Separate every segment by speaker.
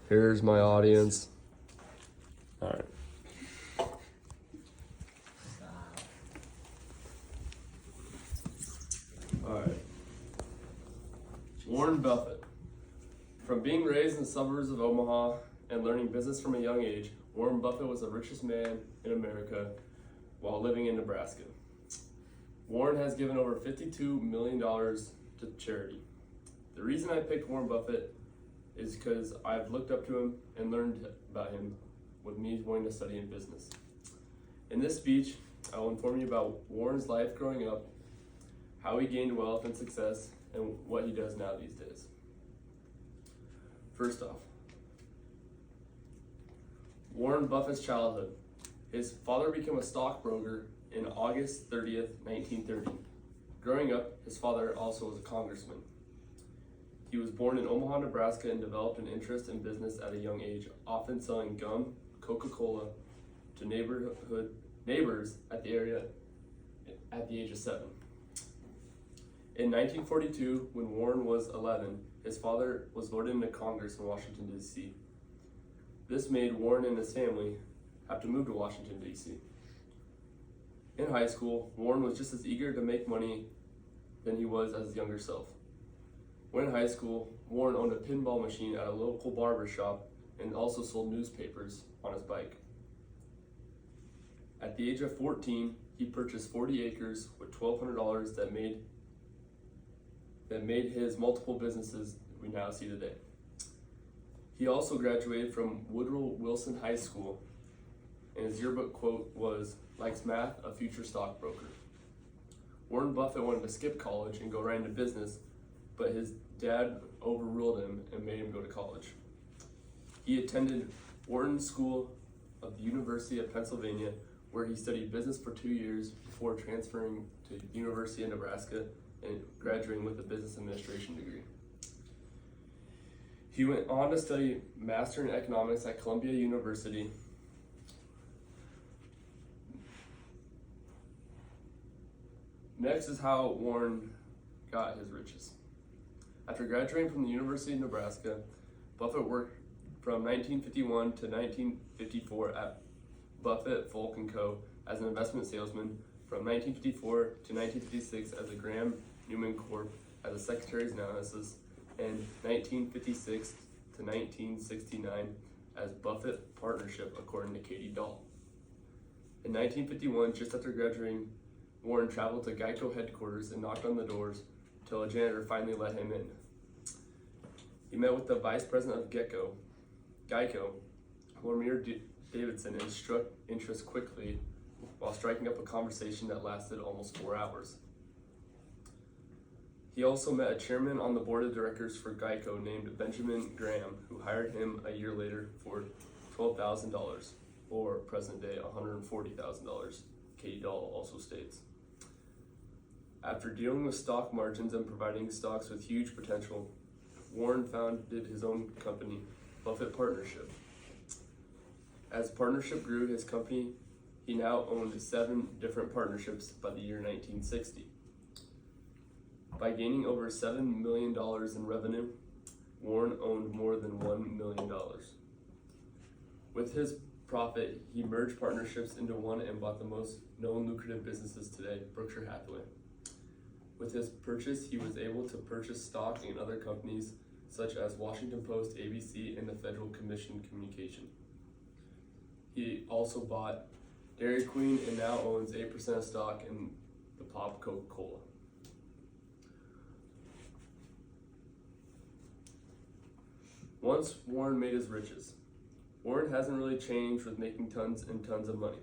Speaker 1: Here's my audience. All right. All right. Warren Buffett. From being raised in the suburbs of Omaha and learning business from a young age, Warren Buffett was the richest man in America while living in Nebraska. Warren has given over $52 million to charity. The reason I picked Warren Buffett is because I've looked up to him and learned about him with me wanting to study in business. In this speech, I will inform you about Warren's life growing up, how he gained wealth and success, and what he does now these days. First off, Warren Buffett's childhood. His father became a stockbroker in August 30th, 1930. Growing up, his father also was a congressman. He was born in Omaha, Nebraska, and developed an interest in business at a young age, often selling gum, Coca-Cola to neighbors at the age of 7. In 1942, when Warren was 11, his father was voted into Congress in Washington, D.C. This made Warren and his family have to move to Washington, D.C. In high school, Warren was just as eager to make money than he was as his younger self. When in high school, Warren owned a pinball machine at a local barber shop and also sold newspapers on his bike. At the age of 14, he purchased 40 acres with $1,200 that made his multiple businesses we now see today. He also graduated from Woodrow Wilson High School, and his yearbook quote was, "Likes math, a future stockbroker." Warren Buffett wanted to skip college and go right into business, but his dad overruled him and made him go to college. He attended Wharton School of the University of Pennsylvania, where he studied business for 2 years before transferring to the University of Nebraska and graduating with a business administration degree. He went on to study Master in Economics at Columbia University. Next is how Warren got his riches. After graduating from the University of Nebraska, Buffett worked from 1951 to 1954 at Buffett, Folk & Co. as an investment salesman, from 1954 to 1956 as a Graham Newman Corp. As a secretary's analysis, and 1956 to 1969 as Buffett Partnership, according to Katie Dahl. In 1951, just after graduating, Warren traveled to Geico headquarters and knocked on the doors till a janitor finally let him in. He met with the vice president of Geico, Lormier Davidson, and struck interest quickly while striking up a conversation that lasted almost 4 hours. He also met a chairman on the board of directors for Geico named Benjamin Graham, who hired him a year later for $12,000, or present day $140,000, Katie Dahl also states. After dealing with stock margins and providing stocks with huge potential, Warren founded his own company, Buffett Partnership. As partnership grew his company, he now owned 7 different partnerships by the year 1960. By gaining over $7 million in revenue, Warren owned more than $1 million. With his profit, he merged partnerships into one and bought the most known lucrative businesses today, Berkshire Hathaway. With his purchase, he was able to purchase stock in other companies such as Washington Post, ABC, and the Federal Commission Communication. He also bought Dairy Queen and now owns 8% of stock in the Pop Coca-Cola. Once Warren made his riches, Warren hasn't really changed with making tons and tons of money.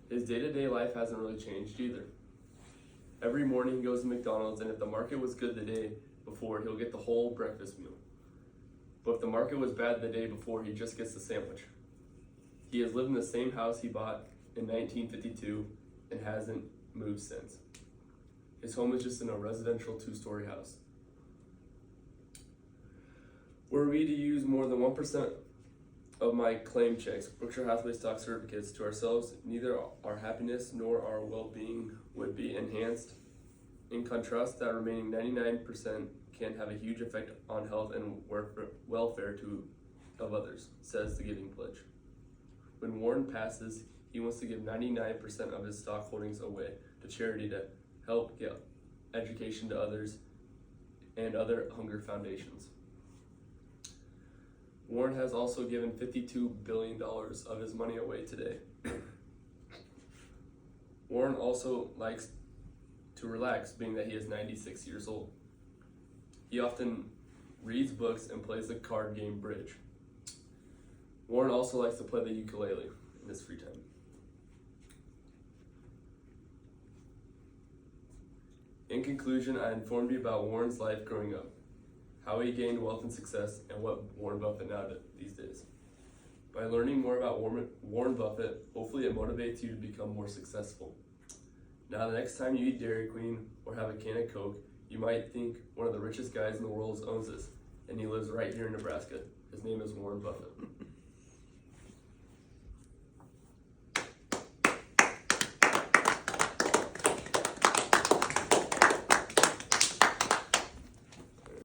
Speaker 1: His day-to-day life hasn't really changed either. Every morning he goes to McDonald's, and if the market was good the day before, he'll get the whole breakfast meal. But if the market was bad the day before, he just gets the sandwich. He has lived in the same house he bought in 1952 and hasn't moved since. His home is just in a residential 2-story house. Were we to use more than 1% of my claim checks, Berkshire Hathaway stock certificates, to ourselves, neither our happiness nor our well-being would be enhanced. In contrast, that remaining 99% can have a huge effect on health and welfare to of others, says the Giving Pledge. When Warren passes, he wants to give 99% of his stock holdings away to charity to help get education to others and other hunger foundations. Warren has also given $52 billion of his money away today. Warren also likes to relax, being that he is 96 years old. He often reads books and plays the card game Bridge. Warren also likes to play the ukulele in his free time. In conclusion, I informed you about Warren's life growing up, how he gained wealth and success, and what Warren Buffett now these days. By learning more about Warren Buffett, hopefully it motivates you to become more successful. Now, the next time you eat Dairy Queen or have a can of Coke, you might think one of the richest guys in the world owns this, and he lives right here in Nebraska. His name is Warren Buffett.